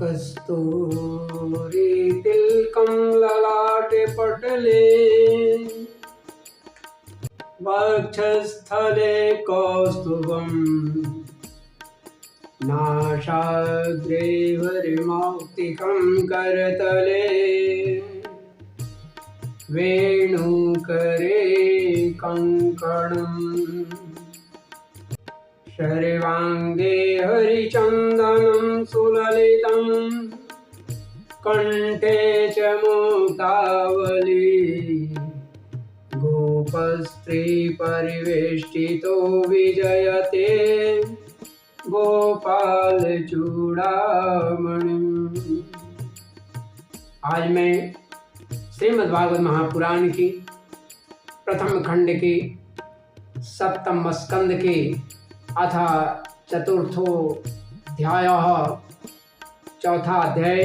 कस्तूरी तिलकं ललाटे पटले वक्षस्थले कौस्तुभं नासाग्रे हरिमौक्तिकं करतले वेणुकरे कङ्कणम् शर्वाङ्गे हरिचन्दनं सुललितं कण्ठे च मुक्तावली गोपस्त्री परिवेष्टितो विजयते गोपाल चूड़ामणिम्। आज मैं श्रीमद्भागवत महापुराण की प्रथम खंड की सप्तम स्कंद की अथ चतुर्थोऽध्यायः चौथा अध्याय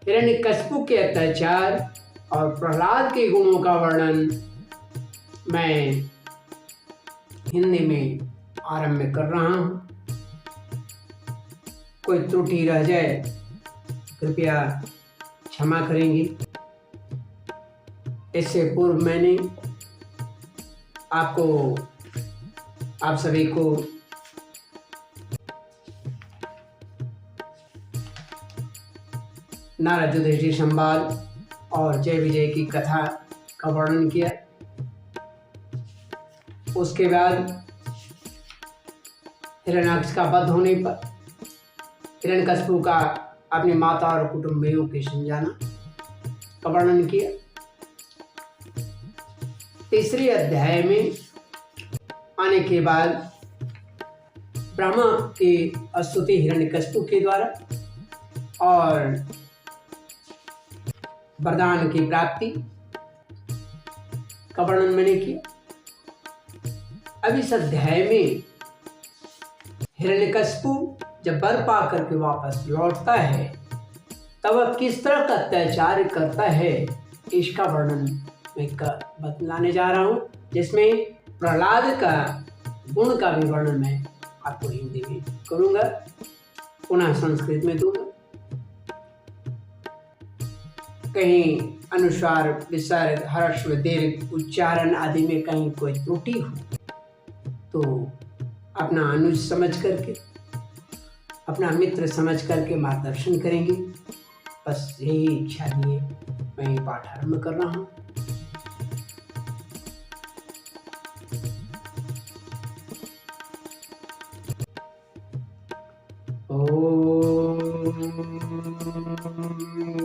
हिरण्यकशिपु के अत्याचार और प्रहलाद के गुणों का वर्णन मैं हिंदी में आरंभ कर रहा हूँ। कोई त्रुटि रह जाए कृपया क्षमा करेंगी। इससे पूर्व मैंने आप सभी को नारद युधिष्ठिर संवाद और जय विजय की कथा का वर्णन किया। उसके बाद हिरण्याक्ष का वध होने पर हिरण्यकशिपु का अपनी माता और कुटुंबियों के समझाना का वर्णन किया। तीसरे अध्याय में आने के बाद ब्रह्मा की स्तुति हिरण्यकशिपु के द्वारा और वरदान की प्राप्ति का वर्णन मैंने किया। अब इस अध्याय में हिरण्यकशिपु जब वर पा करके वापस लौटता है तब वह किस तरह का अत्याचार करता है इसका वर्णन मैं बतलाने जा रहा हूँ, जिसमें प्रहलाद का गुण का भी वर्णन मैं आपको हिंदी में करूँगा, पुनः संस्कृत में दूंगा। कहीं अनुस्वार विसर्ग ह्रस्व दीर्घ उच्चारण आदि में कहीं कोई त्रुटि हो तो अपना अनुज समझ करके अपना मित्र समझ करके मार्गदर्शन करेंगे। बस यही इच्छा लिए मैं ये पाठ आरंभ कर रहा हूँ।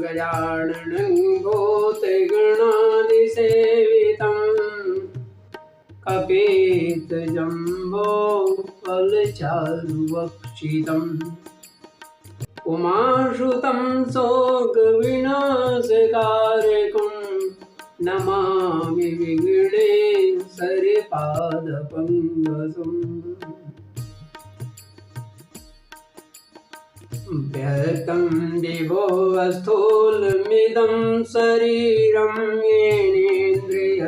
गजाननं भूतगणादिसेवितं कपितजम्बो फलचारुभक्षितम् उमाश्रुतं शोकविनाशकारकं नमामि विघ्नेश्वरपादपङ्कजम्। व्यक्तं दिवो स्थूलमिदं शरीरं येनेन्द्रिय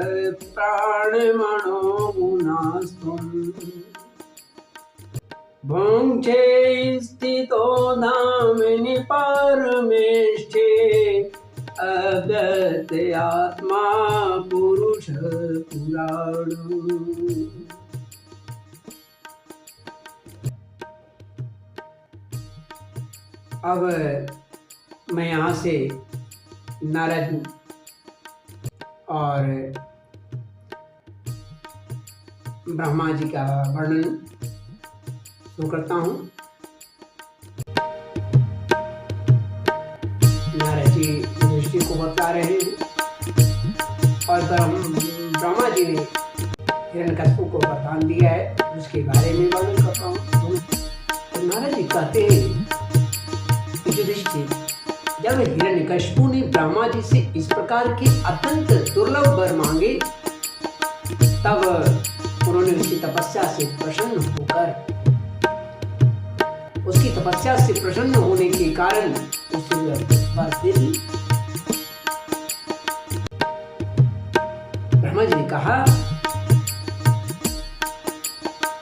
प्राणमनो गुणास्त्वम् भुङ्क्षे स्थितो धामनि पारमेष्ठे अव्यक्तात्मा पुरुष पुराणो। अब मैं यहाँ से नारद और ब्रह्मा जी का वर्णन शुरू करता हूँ। नारद जी युधिष्ठिर को बता रहे हैं और ब्रह्मा जी ने हिरण्यकशिपु को वरदान दिया है, उसके बारे में वर्णन करता हूँ। तो नारद जी कहते हैं युधिष्ठिर, जब हिरण्यकशिपु ने ब्रह्मा जी से इस प्रकार के अत्यंत दुर्लभ वर मांगे तब उन्होंने उसकी तपस्या से प्रसन्न होकर उसकी तपस्या से प्रसन्न होने के कारण उसे वर दे दी। ब्रह्मा जी ने कहा,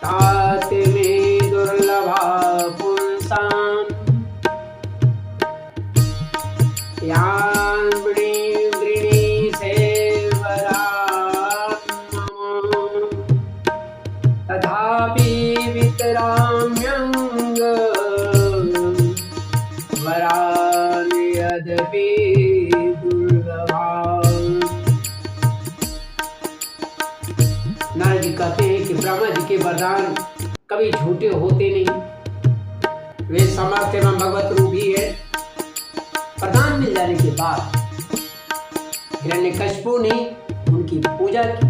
तात में दुर्लभा पुंसाम यान वृणी सेवरा तथापि वितराम्यंग वरान यद्यपि दुर्लभान। नारद जी कहते हैं कि ब्रह्मा जी के वरदान कभी झूठे होते नहीं, वे समर्थ एवं भगवत रूप ही है। वरदान मिल जाने के बाद हिरण्यकशिपु ने उनकी पूजा की।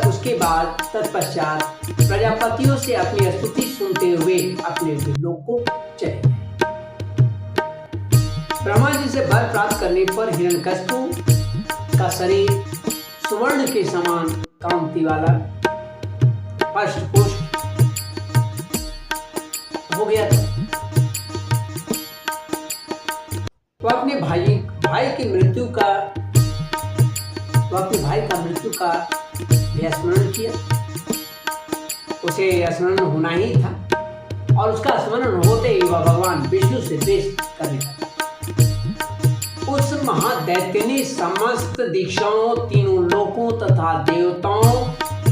उसके बाद तत्पश्चात प्रजापतियों से अपनी स्तुति सुनते हुए अपने लोक को चले गए। ब्रह्मा जी से वर प्राप्त करने पर हिरण्यकशिपु का शरीर सुवर्ण के समान कांति वाला हष्ट पुष्ट हो गया था। वो अपने भाई की मृत्यु का स्मरण किया। उसे स्मरण होना ही था और उसका स्मरण होते ही वह भगवान विष्णु से द्वेष करने लगा। उस महादैत्य ने समस्त दिशाओं, तीनों लोकों तथा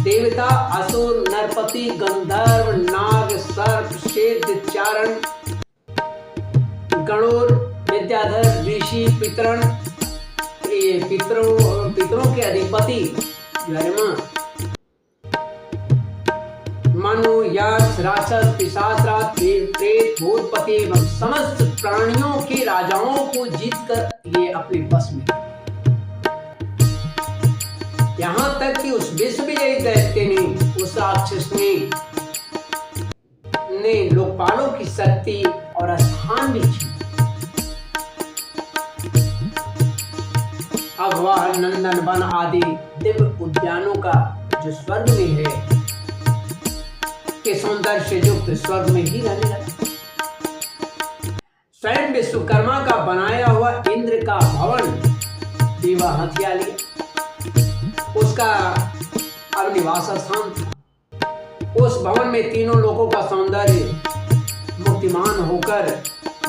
देवता, असुर, नरपति, गंधर्व, नाग, सर्प, सिद्ध, चारण, गणोर, विद्याधर, ऋषि, पितरों के अधिपति मनु, यक्ष, राक्षस, पिशाच, प्रेत, भूतपति एवं समस्त प्राणियों के राजाओं को जीतकर ये अपने बस में, यहाँ तक कि उस विश्वविजयी दैत्य ने, उस राक्षस ने लोकपालों की शक्ति और स्थान भी छीन। अब वह नंदन वन आदि दिव्य उद्यानों का जो स्वर्ग में है के सौंदर्य से युक्त स्वर्ग में ही रहने लगा। स्वयं विश्वकर्मा का बनाया हुआ इंद्र का भवन भी वह हथिया लिया। उसका अब निवास स्थान था। उस भवन में तीनों लोगों का सौंदर्य मूर्तिमान होकर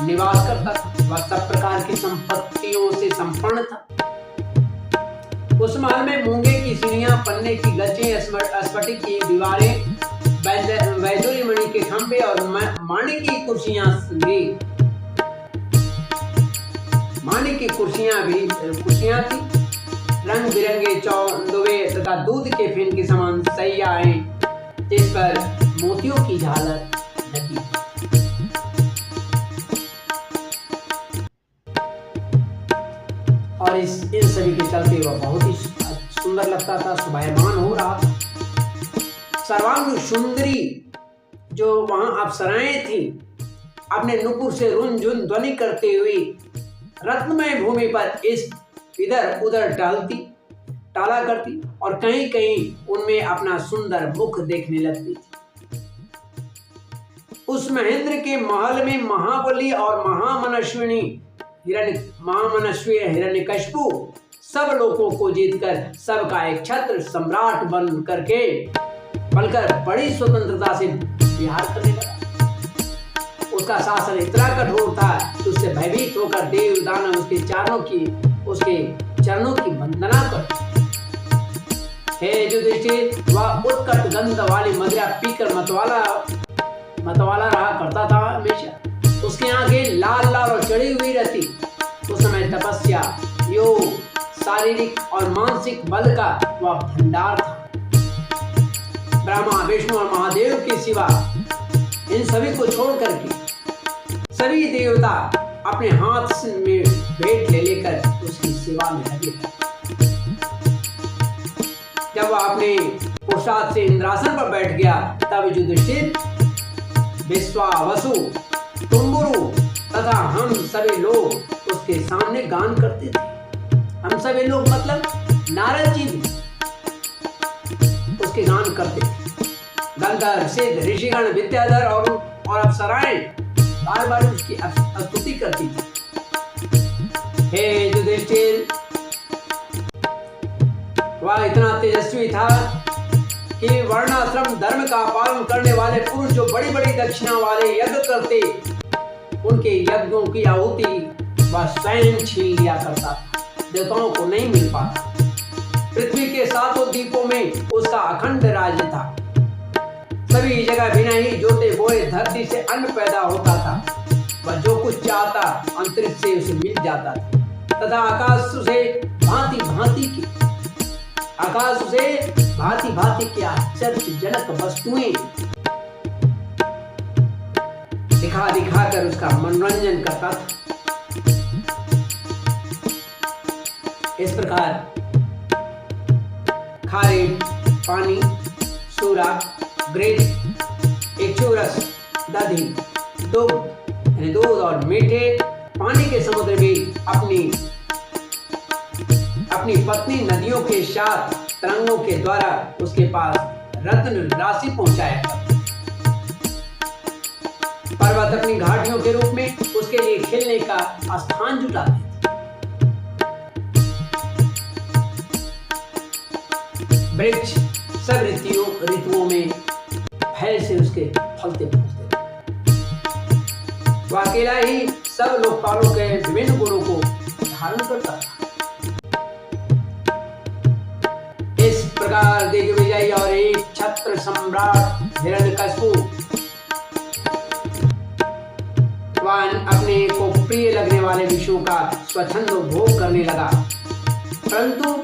निवास करता था। वह सब प्रकार की संपत्तियों से संपन्न था। उस महल में मूंगे की सीढ़ियां, पन्ने की गच्चे, स्फटिक की दीवारें, वैदुर्य मणि के खंभे और माणिक की कुर्सियां थी। रंग बिरंगे चौदुवे तथा दूध के फेन के समान सैयाएं, जिस पर मोतियों की झालर लगी। और इन सभी के चलते वह बहुत ही सुंदर लगता था, शोभायमान हो रहा था। सर्वांग सुंदरी जो वहां अप्सराएं थी, अपने नुपुर से रुन झुन ध्वनि करते हुए रत्नमय भूमि पर इधर उधर टाला करती और कहीं कहीं उनमें अपना सुंदर मुख देखने लगती थी। उस महेंद्र के महल में महाबली और महामनस्वी हिरण्यकशिपु सब लोगों को जीतकर सबका एक छत्र सम्राट बनकर बड़ी स्वतंत्रता से विहार करने लगा। उसका शासन इतना कठोर था कि उससे भयभीत होकर देव दानव उसके चरणों की वंदना करते। हे युधिष्ठिर, वह उत्कट गंध वाली मदिरा पीकर मतवाला रहा करता था हमेशा। उसकी आंखें लाल लाल और चढ़ी हुई रहती। उस समय तपस्या, योग, शारीरिक और मानसिक बल का वह भंडार था। ब्रह्मा, विष्णु और महादेव के सिवा इन सभी को छोड़कर के सभी देवता अपने हाथ में भेंट ले लेकर उसकी सेवा में लगे। जब वह अपने पुरुषार्थ से इंद्रासन पर बैठ गया, तब युधिष्ठिर, विश्वावसु, तुम्बुरु तथा हम सभी लोग उसके सामने गान करते थे। हम सभी लोग मतलब नारद जी भी उसके गान करते थे। गंधर्व, सिद्ध, ऋषिगण, विद्याधर और अप्सराएं बार बार उसकी स्तुति करती थी। हे युधिष्ठिर, वह इतना तेजस्वी था कि वर्णाश्रम धर्म का पालन करने वाले पुरुष जो बड़ी बड़ी दक्षिणा वाले यज्ञ करते, उनके यज्ञों की आहुति वह स्वयं छीन लिया करता था, देवताओं को नहीं मिल पाता। पृथ्वी के सातों द्वीपों में उसका अखंड राज्य था। सभी जगह बिना ही जोते बोए धरती से अन्न पैदा होता था। वह जो कुछ चाहता अंतरिक्ष से उसे मिल जाता था तथा आकाश से भांति भांति की आश्चर्यजनक वस्तुएं दिखा दिखा कर उसका मनोरंजन करता था। इस प्रकार खारे पानी, सूरा, ग्रेट, इक्षुरस, दधी, दूध और मीठे पानी के समुद्र भी अपनी पत्नी नदियों के साथ तरंगों के द्वारा उसके पास रत्न राशि पहुंचाया। पर्वत अपनी घाटियों के रूप में उसके लिए खेलने का स्थान जुटाते। वृक्ष सब ऋतुओं में फल से उसके फलते फूलते। वह अकेला ही सब लोकपालों के विभिन्न गुणों को धारण करता था। इस प्रकार दिग्विजय और एक छत्र सम्राट हिरण्यकशिपु अपने को प्रिय लगने वाले विषयों का स्वच्छंद भोग करने लगा, परंतु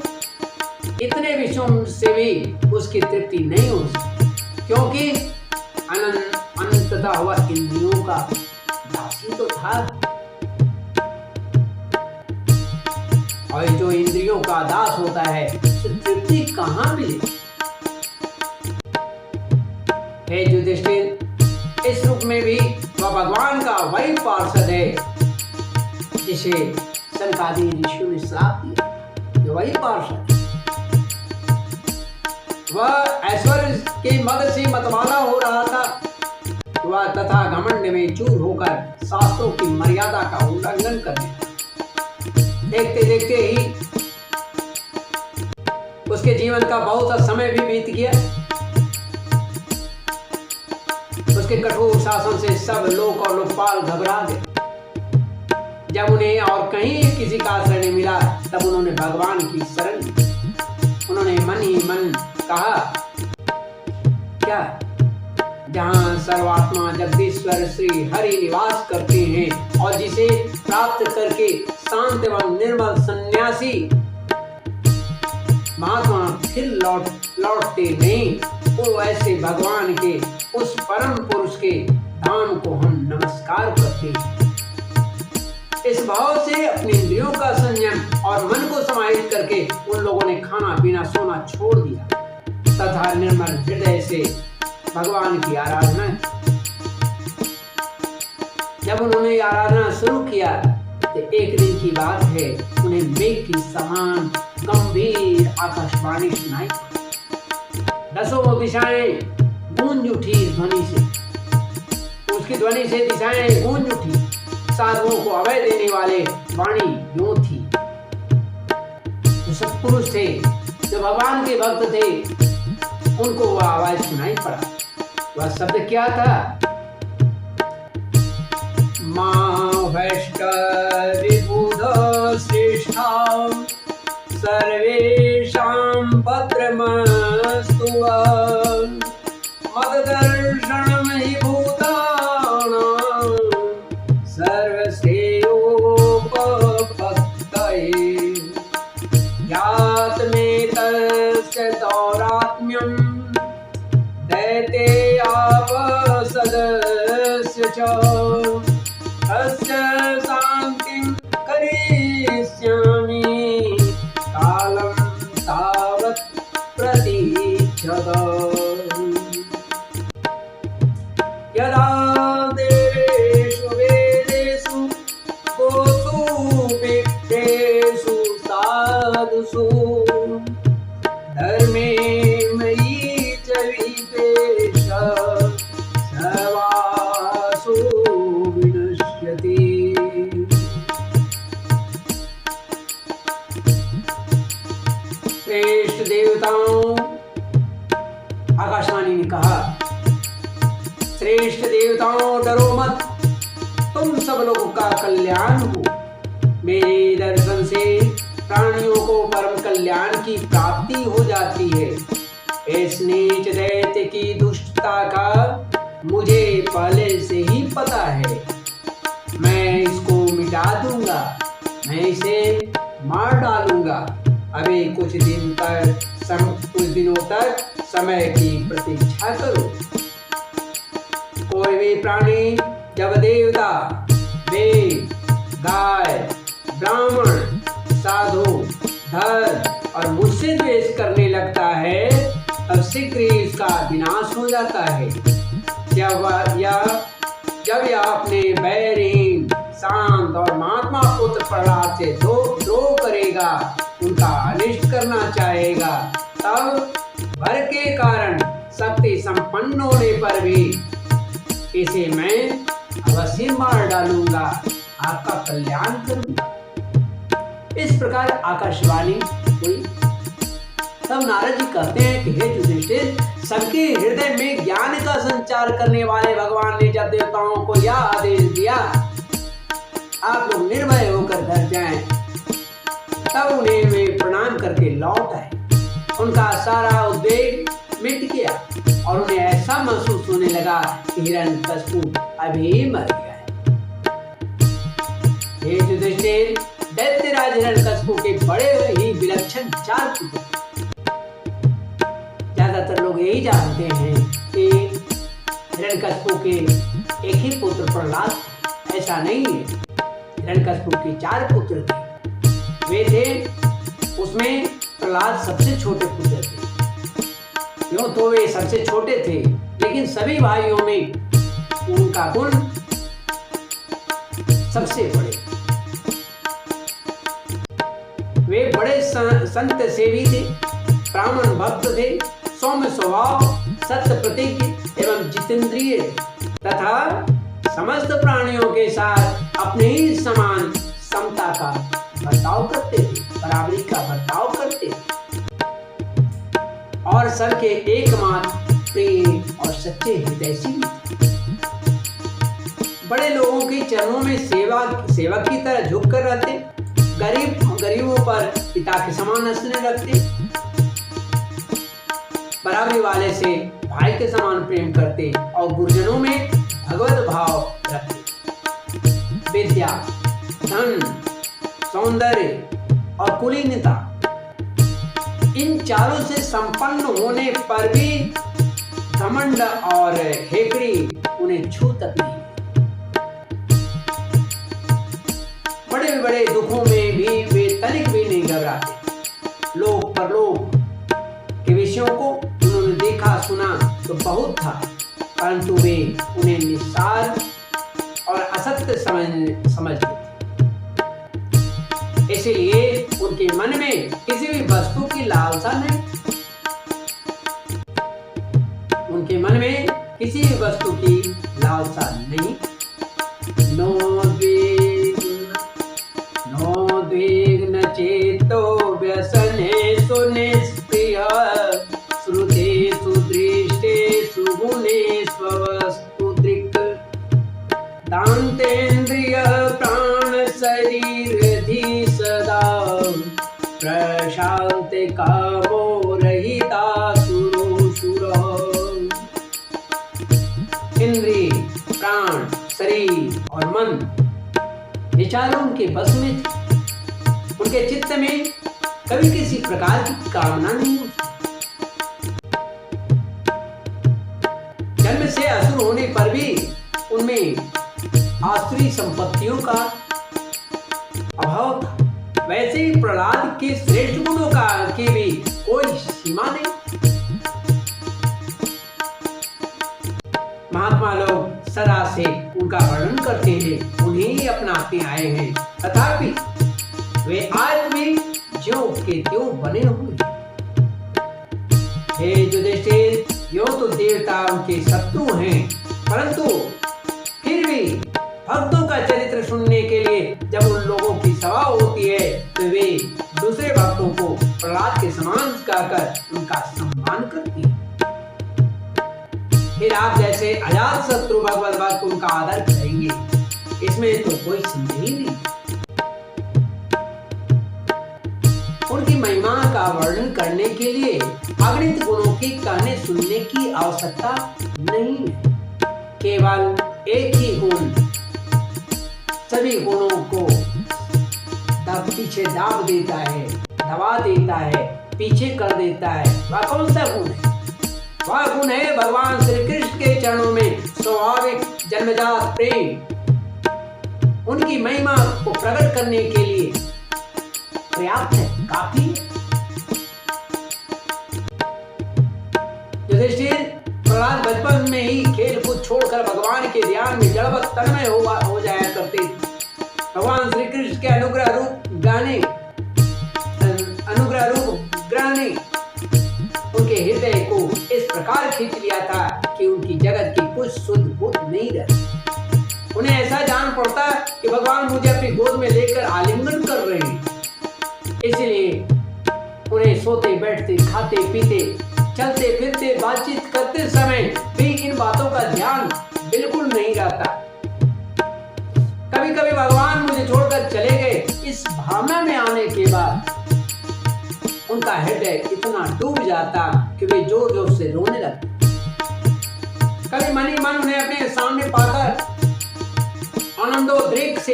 इतने विषयों से भी उसकी तृप्ति नहीं हो सकी, क्योंकि अनंततः वह इंद्रियों का दासी तो था। और जो इंद्रियों का दास होता है उसे तृप्ति कहाँ मिले? हे युधिष्ठिर, इस रूप में भी वह भगवान का वही पार्षद है जिसे सनकादि ऋषियों ने श्राप दिया। जो वही पार्षद, वह ऐश्वर्य के मद से मतवाला हो रहा था। वह तथा घमंड में चूर होकर शास्त्रों की मर्यादा का उल्लंघन करने लगा। देखते देखते ही उसके जीवन का बहुत सा समय भी बीत गया। उसके कठोर शासन से सब लोक और लोकपाल घबरा गए। जब उन्हें और कहीं किसी का आश्रय नहीं मिला, तब उन्होंने भगवान की शरण ली। उन्होंने मन ही मन कहा, क्या जहां सर्वात्मा जगदीश्वर श्री हरि निवास करते हैं और जिसे प्राप्त करके शांत एवं निर्मल सन्यासी महात्मा फिर लौटते नहीं, वो ऐसे भगवान के उस परम पुरुष के धाम को हम नमस्कार करते हैं। इस भाव से अपने इंद्रियों का संयम और मन को समाहित करके उन लोगों ने खाना पीना सोना छोड़ दिया तथा निर्मल हृदय से भगवान की आराधना। जब उन्होंने आराधना शुरू किया तो एक दिन की बात है, उन्हें मेघ की समान गंभीर आकाशवाणी सुनाई। दसों दिशाएं गूंज उठी इस ध्वनि से। उसकी ध्वनि से दिशाएं गूंज उठी। साधुओं को अभय देने वाले वाणी यूं थी। जो सत्पुरुष थे, जो भगवान के भक्त थे, उनको वह आवाज सुनाई पड़ा। वह शब्द क्या था? मां वैष्ट विबुध श्रेष्ठा सर्वेषां भद्रमस्तु मद्दर्शनं हि भूतानां सर्वश्रेयोपपत्तये यातमेतस्य दौरात्म्यं दैतेयावसदस्य च अस्य शान्तिं करिष्यामि कालं तावत् प्रतीक्षत यदा देवेषु वेदेषु गोषु विप्रेषु साधुषु धर्मे मयि च विपेश सर्वासु विनश्यति। श्रेष्ठ देवताओं, आकाशवाणी ने कहा, श्रेष्ठ देवताओं डरो मत, तुम सब लोगों का कल्याण हो। मेरे दर्शन से प्राणियों को परम कल्याण की प्राप्ति हो जाती है। इस नीच दैत्य की दुष्टता का मुझे पहले से ही पता है। मैं इसको मिटा दूंगा, मैं इसे मार डालूंगा। अभी कुछ दिनों तक समय की प्रतीक्षा करो। कोई भी प्राणी जब देवता, देव, गाय, ब्राह्मण, साधु, धर्म और मुझसे द्वेष करने लगता है, तब शीघ्र ही इसका विनाश हो जाता है। जब यह अपने बैरहीन, शांत और महात्मा पुत्र प्रहलाद से द्रोह करेगा, उनका अनिष्ट करना चाहेगा, तब भर के कारण शक्ति संपन्न होने पर भी इसे मैं अवश्य मार डालूंगा, आपका कल्याण करूंगा। इस प्रकार आकाशवाणी हुई। तब नारद जी कहते हैं कि हे युधिष्ठिर, सबके हृदय में ज्ञान का संचार करने वाले भगवान ने जब देवताओं को यह आदेश दिया, आप लोग निर्भय होकर घर जाएं, तब उन्हें वे प्रणाम करके लौट आए। उनका सारा उद्वेग मिट गया और उन्हें ऐसा महसूस होने लगा कि हिरण्यकशिपु अभी मर गया है। हे युधिष्ठिर, दैत्यराज हिरण्यकशिपु के बड़े ही विलक्षण 4 पुत्र। ज्यादातर लोग यही जानते हैं कि हिरण्यकशिपु के एक ही पुत्र प्रहलाद, ऐसा नहीं है। हिरण्यकशिपु के 4 पुत्र थे। वे थे, उसमें प्रहलाद सबसे छोटे पुत्र थे। क्यों तो वे सबसे छोटे थे, लेकिन सभी भाइयों में उनका गुण सबसे बड़े। वे बड़े संत सेवी थे, ब्राह्मण भक्त थे, सौम्य स्वभाव, सत्य प्रतिज्ञ एवं जितेंद्रिय तथा समस्त प्राणियों के साथ अपने ही समान समता का बर्ताव करते थे, बराबरी का बर्ताव करते थे और सबके एकमात्र प्रिय और सच्चे हितैषी थे। बड़े लोगों के चरणों में सेवक की तरह झुक कर रहते, गरीबों पर पिता के समान हंसने लगते, बराबरी वाले से भाई के समान प्रेम करते और गुरुजनों में भगवत भाव रखते। विद्या, धन, सौंदर्य और कुलीनता, इन चारों से संपन्न होने पर भी घमंड और हेकड़ी उन्हें छू तक नहीं। बड़े बड़े दुखों में भी वे तनिक भी नहीं घबराते। लोक परलोक के विषयों को उन्होंने देखा सुना तो बहुत था, परंतु वे उन्हें निस्सार और असत्य समझते थे। इसलिए उनके मन में किसी भी वस्तु की लालसा नहीं। उनके मन में किसी भी वस्तु की लालसा नहीं। नोद्विग्न चेतो व्यसने सुनिष्प्रिय श्रुते सुदृष्टे सुगुणे स्ववस्तुदृक् दान्तेन्द्रिय प्राण शरीर धि सदा प्रशान्ते कामो रहिता सुरोषुर। इंद्रिय, प्राण, शरीर और मन, ये चारों उनके बस में थे। उनके चित्त में कभी किसी प्रकार की कामना नहीं होती। जन्म से असुर होने पर भी उनमें आसुरी संपत्तियों का अभाव था। वैसे ही प्रहलाद के श्रेष्ठ गुणों का की भी कोई सीमा नहीं। महात्मा लोग सदा से उनका वर्णन करते हैं, उन्हें ही अपनाते आए हैं, तथापि वे आज भी ज्यों के त्यों बने हुए। हे युधिष्ठिर, यो तो देवता उनके शत्रु हैं, परंतु फिर भी भक्तों का चरित्र सुनने के लिए जब उन लोगों की सभा होती है तो वे दूसरे भक्तों को प्रहलाद के समान कहकर उनका सम्मान करती हैं। फिर आप जैसे अजात शत्रु भगवत भक्त उनका आदर करेंगे, इसमें तो कोई संदेह ही नहीं। महिमा का वर्णन करने के लिए अगणित गुणों की कहने सुनने की आवश्यकता नहीं है। केवल एक ही गुण सभी गुणों को पीछे दाब देता है, दबा देता है, पीछे कर देता है। वह कौन सा गुण है? वह गुण है भगवान श्री कृष्ण के चरणों में स्वाभाविक जन्मजात प्रेम। उनकी महिमा को प्रकट करने के लिए पर्याप्त है, काफी है। युधिष्ठिर प्रहलाद बचपन में ही खेल कूद छोड़कर भगवान के ध्यान में जड़वत तन्मय हो जाया करते थे। भगवान श्री कृष्ण के अनुग्रह रूप ग्रहण उनके हृदय को इस प्रकार खींच लिया था कि उनकी जगत की कुछ सुध बुध नहीं रही। उन्हें ऐसा जान पड़ता कि भगवान मुझे अपनी गोद में लेकर आलिंगन कर रहे हैं। इसलिए उन्हें सोते बैठते खाते पीते चलते फिरते बातचीत करते समय भी इन बातों का ध्यान बिल्कुल नहीं रहता। कभी कभी भगवान मुझे छोड़कर चले गए, इस भावना में आने के बाद उनका हृदय इतना डूब जाता कि वे जोर जोर से रोने लगते। कभी मन ही मन उन्हें अपने सामने पाकर आनंदोद्रेक से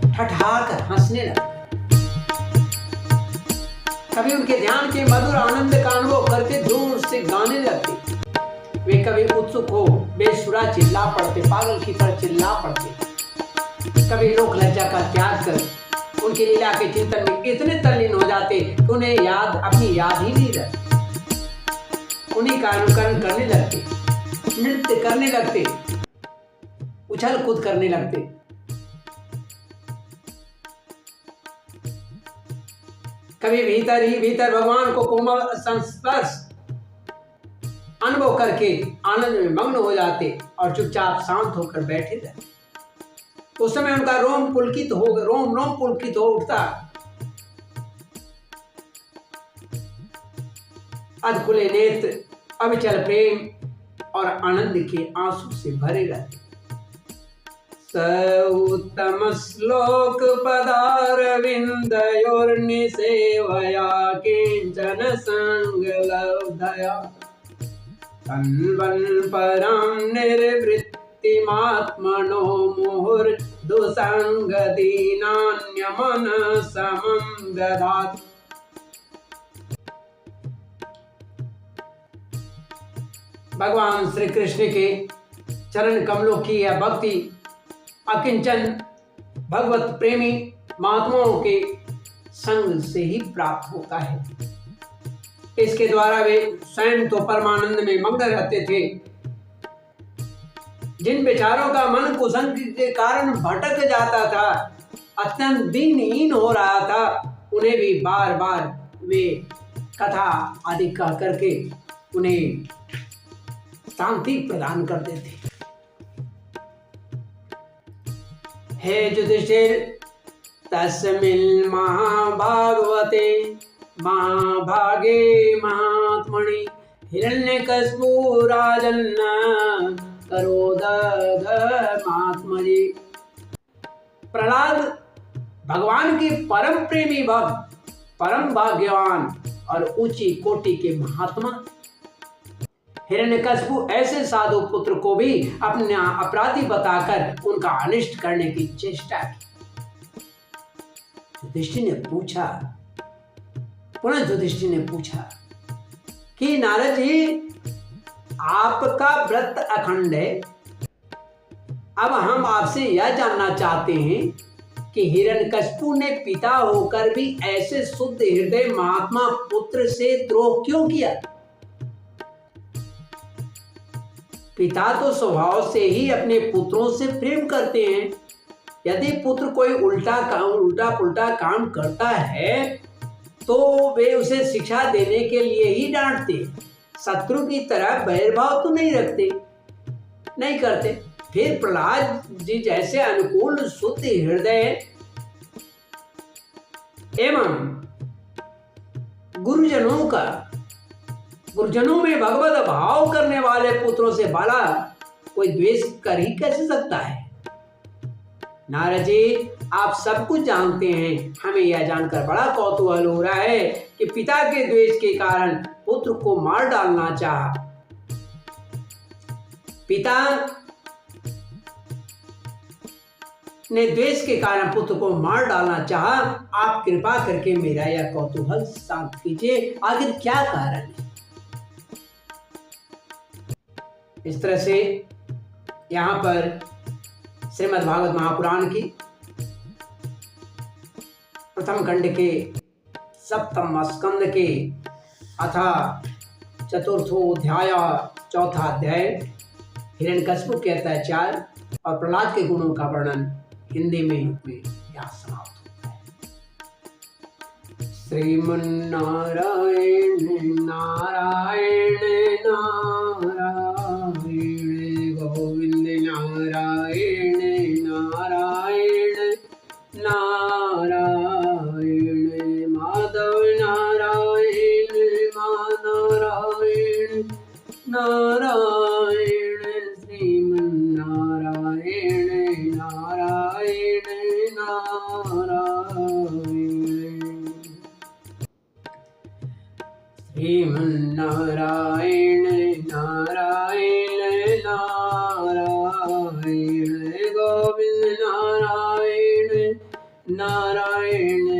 ठठाकर हंसने लगते। कभी उनके ध्यान के मधुर आनंद का अनुभव करके जोर से गाने लगते। वे कभी उत्सुक हो बेसुरा चिल्ला पड़ते, पागल की तरह चिल्ला पड़ते। कभी लोक लज्जा का त्याग कर उनकी लीला के चिंतन में इतने तल्लीन हो जाते कि उन्हें अपनी याद ही नहीं रहती। उन्हीं का अनुकरण करने लगते, नृत्य करने लगते, उछल कूद करने लगते। कभी भीतर ही भीतर भगवान को कोमल संस्पर्श अनुभव करके आनंद में मग्न हो जाते और चुपचाप शांत होकर बैठे रहते। उस समय उनका रोम पुलकित हो उठता। अधखुले नेत्र अविचल प्रेम और आनंद के आंसू से भरे रहते। उत्तम श्लोक पदारविंदयोर्निसेवया किंचन संगलब्धया तन्वन् परां निर्वृत्तिमात्मनो मुहुर्दुसंगदीनान्यमनसमं ददात्। भगवान श्री कृष्ण के चरण कमलों की यह भक्ति अकिंचन भगवत प्रेमी महात्माओं के संग से ही प्राप्त होता है। इसके द्वारा वे स्वयं तो परमानंद में मग्न रहते थे। जिन बेचारों का मन कुसंग के कारण भटक जाता था, अत्यंत दीनहीन हो रहा था, उन्हें भी बार बार वे कथा आदि कह करके उन्हें शांति प्रदान करते थे। हे युधिष्ठिर, तस्मिन् महाभागवते महाभागे महात्मनि हिरण्यकशिपु राजन्न करोदधर्मात्मजे। प्रहलाद भगवान के परम प्रेमी भक्त, परम भाग्यवान और ऊंची कोटि के महात्मा। हिरण्यकशिपु ऐसे साधु पुत्र को भी अपना अपराधी बताकर उनका अनिष्ट करने की चेष्टा की। युधिष्ठिर ने पूछा कि नारद जी, आपका व्रत अखंड है। अब हम आपसे यह जानना चाहते हैं कि हिरण्यकशिपु ने पिता होकर भी ऐसे शुद्ध हृदय महात्मा पुत्र से द्रोह क्यों किया? पिता तो स्वभाव से ही अपने पुत्रों से प्रेम करते हैं। यदि पुत्र कोई उल्टा पुल्टा काम करता है तो वे उसे शिक्षा देने के लिए ही डांटते, शत्रु की तरह बैरभाव तो नहीं करते। फिर प्रहलाद जी जैसे अनुकूल शुद्ध हृदय एवं गुरुजनों में भगवत भाव करने वाले पुत्रों से बड़ा कोई द्वेष कर ही कैसे सकता है? नारद जी, आप सब कुछ जानते हैं, हमें यह जानकर बड़ा कौतूहल हो रहा है कि पिता के द्वेष के कारण पुत्र को मार डालना चाहा। पिता ने द्वेष के कारण पुत्र को मार डालना चाहा। आप कृपा करके मेरा यह कौतूहल शांत कीजिए, आखिर क्या कारण है। इस तरह से यहाँ पर श्रीमद् भागवत महापुराण की प्रथम खंड के सप्तम स्कंद के अथा चतुर्थोध्याय चौथा अध्याय हिरण्यकशिपु के अत्याचार और प्रहलाद के गुणों का वर्णन हिंदी में यहाँ समाप्त होता है। श्रीमन्नारायण नारायण नारायण गोविंद नारायण नारायण नारायण माधव नारायण नारायण नारायण श्रीमन्नारायण नारायण नारायण श्रीमन्नारायण नारायण नारायण गोविंद नारायण नारायण